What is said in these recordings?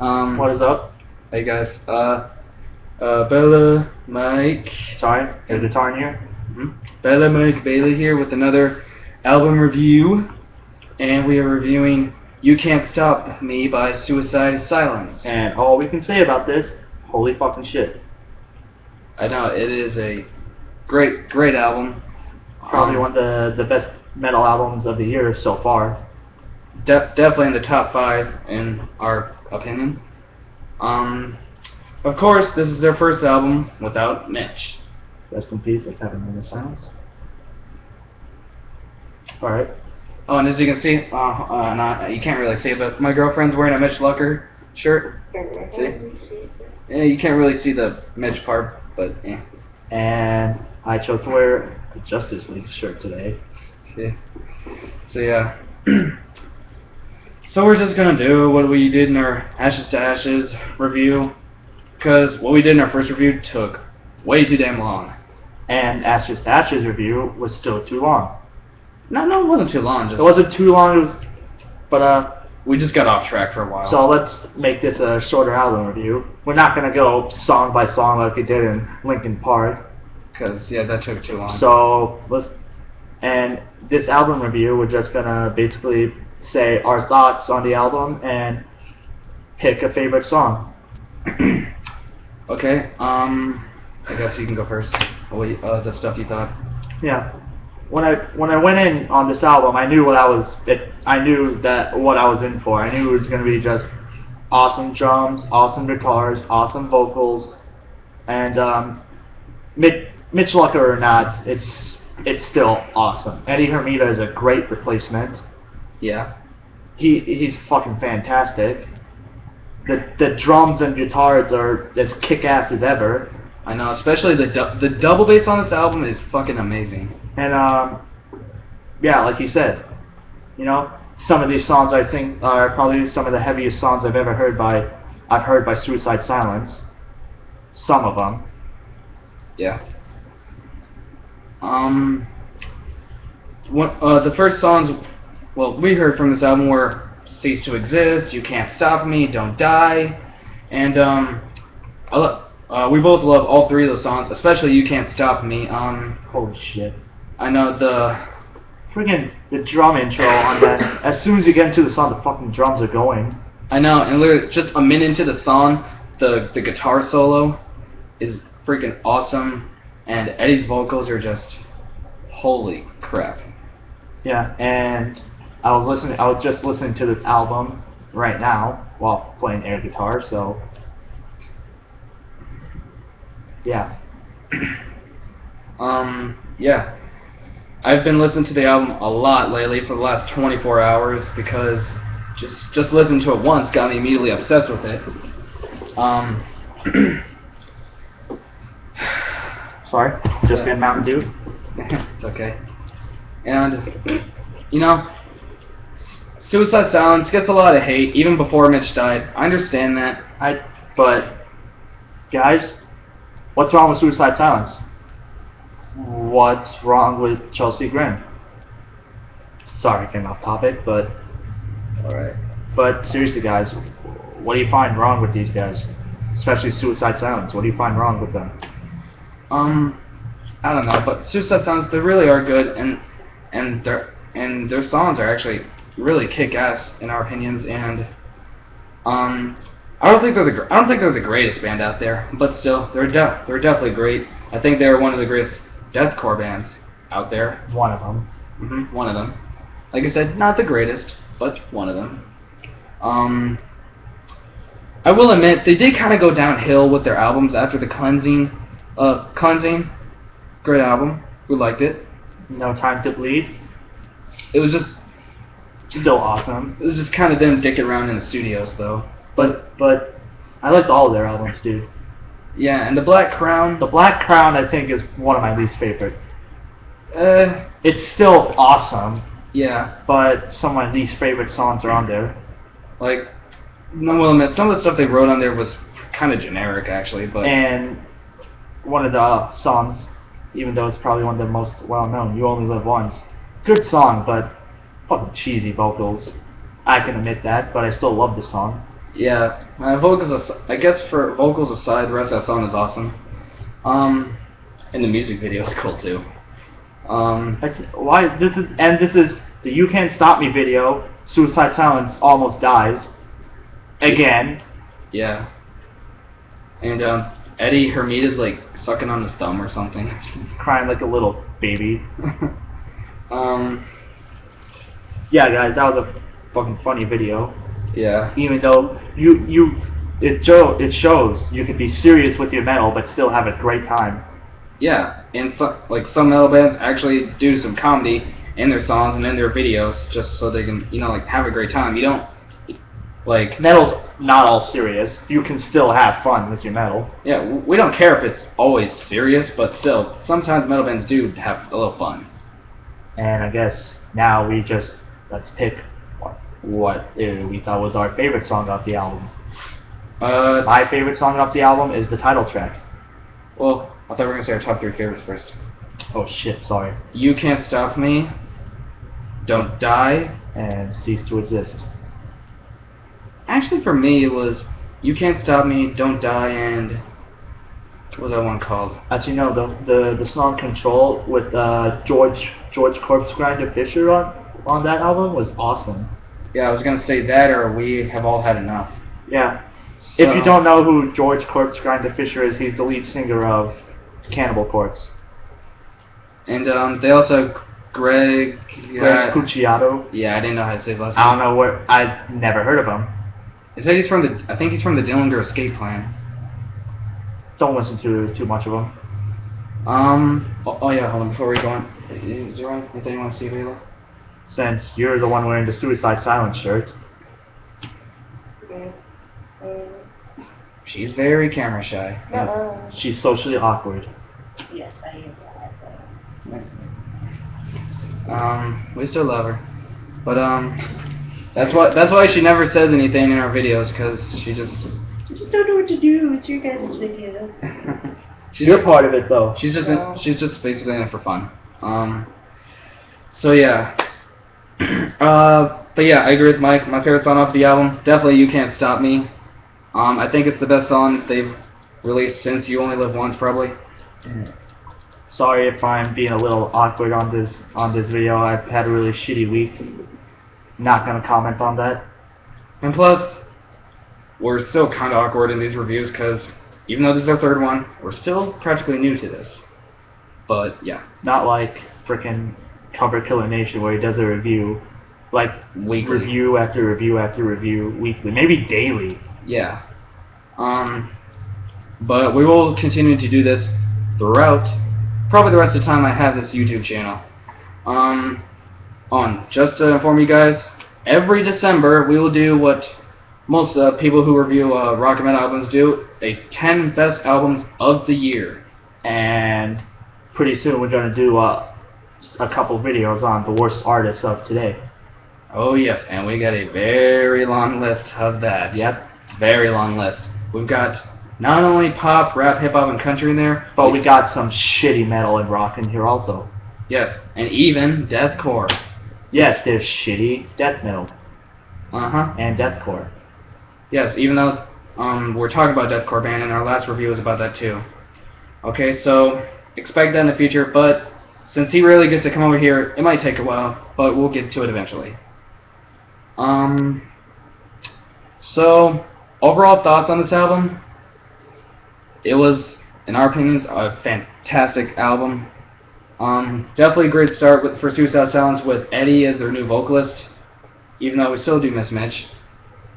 What is up? Hey guys. Bella, Mike. Sorry, the guitar in here. Bella, Mike, Bailey here with another album review, and we are reviewing "You Can't Stop Me" by Suicide Silence. And all we can say about this, holy fucking shit. I know it is a great album. Probably one of the best metal albums of the year so far. Definitely in the top 5 in our opinion. Of course, this is their first album without Mitch. Rest in peace. Let's have a minute of silence. All right. Oh, and as you can see, you can't really see it, but my girlfriend's wearing a Mitch Lucker shirt. See? Yeah, you can't really see the Mitch part, but yeah. And I chose to wear a Justice League shirt today. See? So yeah. So we're just gonna do what we did in our Ashes to Ashes review, because what we did in our first review took way too damn long. And Ashes to Ashes review was still too long. No, it wasn't too long. It wasn't too long. But we just got off track for a while. So let's make this a shorter album review. We're not gonna go song by song like we did in Linkin Park. Because yeah, that took too long. So and this album review, we're just gonna basically say our thoughts on the album and pick a favorite song. Okay. I guess you can go first. The stuff you thought. Yeah. When I went in on this album, I knew what I was in for. I knew it was gonna be just awesome drums, awesome guitars, awesome vocals, and Mitch Lucker or not, it's still awesome. Eddie Hermida is a great replacement. Yeah. He's fucking fantastic. The drums and guitars are as kick-ass as ever. I know, especially the double bass on this album is fucking amazing. And yeah, like you said, you know, some of these songs I think are probably some of the heaviest songs I've heard by Suicide Silence. Some of them. Yeah. The first songs, we heard from this album were "Cease to Exist," "You Can't Stop Me," "Don't Die," and we both love all 3 of those songs, especially "You Can't Stop Me." Holy shit! I know the drum intro on that. As soon as you get into the song, the fucking drums are going. I know, and literally just a minute into the song, the guitar solo is freaking awesome, and Eddie's vocals are just holy crap. Yeah, and I was just listening to this album right now while playing air guitar, so yeah. Yeah. I've been listening to the album a lot lately for the last 24 hours because just listening to it once got me immediately obsessed with it. Sorry, just getting Mountain Dew. It's okay. And, you know, Suicide Silence gets a lot of hate, even before Mitch died. I understand that. But, guys, what's wrong with Suicide Silence? What's wrong with Chelsea Grin? Sorry, came off topic, but... Alright. But, seriously, guys, what do you find wrong with these guys? Especially Suicide Silence. What do you find wrong with them? I don't know, but Suicide Silence, they really are good, and their songs are actually really kick-ass in our opinions, and I don't think they're the greatest band out there, but still, they're definitely great. I think they're one of the greatest deathcore bands out there. One of them. One of them. Like I said, not the greatest, but one of them. I will admit, they did kind of go downhill with their albums after the Cleansing. Great album. We liked it. No Time to Bleed. It was just still awesome. It was just kind of them dicking around in the studios, though. But I liked all of their albums, dude. Yeah, and the Black Crown. The Black Crown, I think, is one of my least favorite. It's still awesome. Yeah. But some of my least favorite songs are on there. Like, no, will admit, some of the stuff they wrote on there was kind of generic, actually. But and one of the songs, even though it's probably one of the most well-known, "You Only Live Once," good song, but fucking cheesy vocals. I can admit that, but I still love the song. Yeah, I guess for vocals aside, the rest of that song is awesome. And the music video is cool too. Why this is the "You Can't Stop Me" video. Suicide Silence almost dies again. Yeah. And Eddie Hermita's like sucking on his thumb or something. Crying like a little baby. Yeah, guys, that was a fucking funny video. Yeah. Even though it shows you can be serious with your metal but still have a great time. Yeah, and some metal bands actually do some comedy in their songs and in their videos just so they can, like have a great time. You don't like Metal's not all serious. You can still have fun with your metal. Yeah, we don't care if it's always serious, but still, sometimes metal bands do have a little fun. And I guess now let's pick what we thought was our favorite song off the album. My favorite song off the album is the title track. Well, I thought we were going to say our top 3 favorites first. Oh shit, sorry. You Can't Stop Me, Don't Die, and Cease to Exist. Actually, for me, it was You Can't Stop Me, Don't Die, and what was that one called? Actually, no, the song Control with George Corpse Grinder Fisher on that album was awesome. Yeah, I was going to say that, or We Have All Had Enough. Yeah. So, if you don't know who George Corpse Grinder Fisher is, he's the lead singer of Cannibal Corpse. And they also Greg Puciato. Yeah, I didn't know how to say his last name. I don't know I've never heard of him. I think he's from the Dillinger Escape Plan. Don't listen to too much of him. Oh yeah, hold on, before we go on. Is there anything you want to see, Vela? Since you're the one wearing the Suicide Silence shirt. She's very camera shy. No. She's socially awkward. Yes, I am. We still love her. But, that's why she never says anything in our videos, because she just... I just don't know what to do. It's your guys' video. You're part of it, though. She's just basically in it for fun. So yeah. But yeah, I agree with Mike. My favorite song off the album, definitely You Can't Stop Me. I think it's the best song they've released since You Only Live Once, probably. Sorry if I'm being a little awkward on this video. I've had a really shitty week. Not gonna comment on that. And plus, we're still kind of awkward in these reviews because even though this is our 3rd one, we're still practically new to this. But yeah. Not like frickin' Cover Killer Nation where he does a review, like weekly. Review after review after review, weekly, maybe daily. Yeah. But we will continue to do this throughout probably the rest of the time I have this YouTube channel. Just to inform you guys, every December we will do what most people who review rock and metal albums do, a 10 best albums of the year. And pretty soon we're going to do a couple videos on the worst artists of today. Oh yes, and we got a very long list of that. Yep. Very long list. We've got not only pop, rap, hip-hop, and country in there, but we got some shitty metal and rock in here also. Yes, and even deathcore. Yes, there's shitty death metal. Uh-huh. And deathcore. Yes, even though we're talking about deathcore band, and our last review was about that too. Okay, so expect that in the future, but since he really gets to come over here, it might take a while, but we'll get to it eventually. So, overall thoughts on this album? It was, in our opinions, a fantastic album. Definitely a great start for Suicide Silence with Eddie as their new vocalist, even though we still do miss Mitch.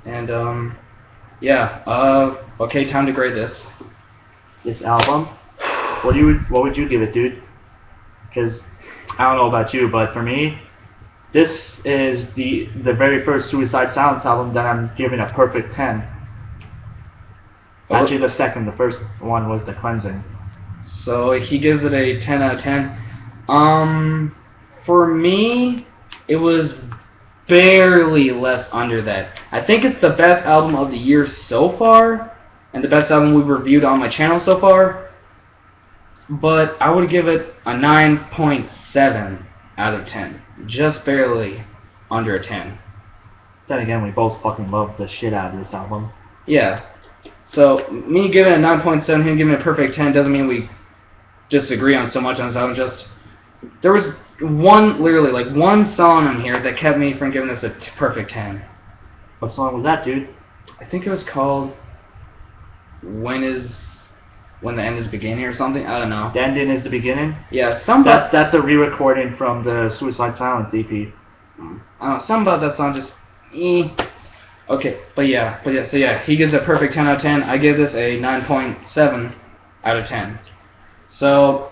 And, yeah, okay, time to grade this. This album? What would you give it, dude? Because I don't know about you, but for me, this is the very first Suicide Silence album that I'm giving a perfect 10. Actually, the second. The first one was The Cleansing. So he gives it a 10 out of 10. For me, it was barely less under that. I think it's the best album of the year so far, and the best album we've reviewed on my channel so far. But I would give it a 9.7 out of 10. Just barely under a 10. Then again, we both fucking love the shit out of this album. Yeah. So me giving it a 9.7, him giving it a perfect 10 doesn't mean we disagree on so much on this album. Just there was literally like one song on here that kept me from giving this a perfect 10. What song was that, dude? I think it was called When the End Is Beginning or something. I don't know. The Ending Is the Beginning? Yeah, That's a re-recording from the Suicide Silence EP. I don't know, something about that song just Okay, so yeah, he gives it a perfect 10 out of 10. I give this a 9.7 out of 10. So,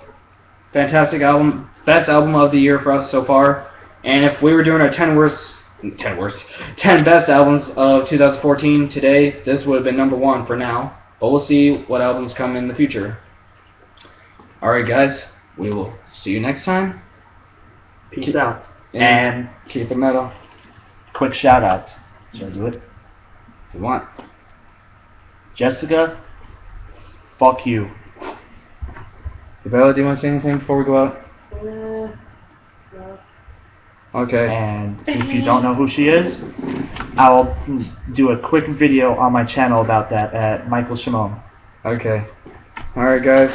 fantastic album, best album of the year for us so far. And if we were doing our 10 best albums of 2014 today, this would have been number 1 for now. But we'll see what albums come in the future. Alright guys, we will see you next time. Peace out. And keep it metal. Quick shout out. Should I do it? If you want. Jessica, fuck you. Bella, do you want to say anything before we go out? No. Okay. And if you don't know who she is, I'll do a quick video on my channel about that at Michael Shimon. Okay. Alright guys,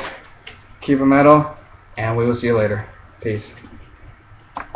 keep it metal, and we will see you later. Peace.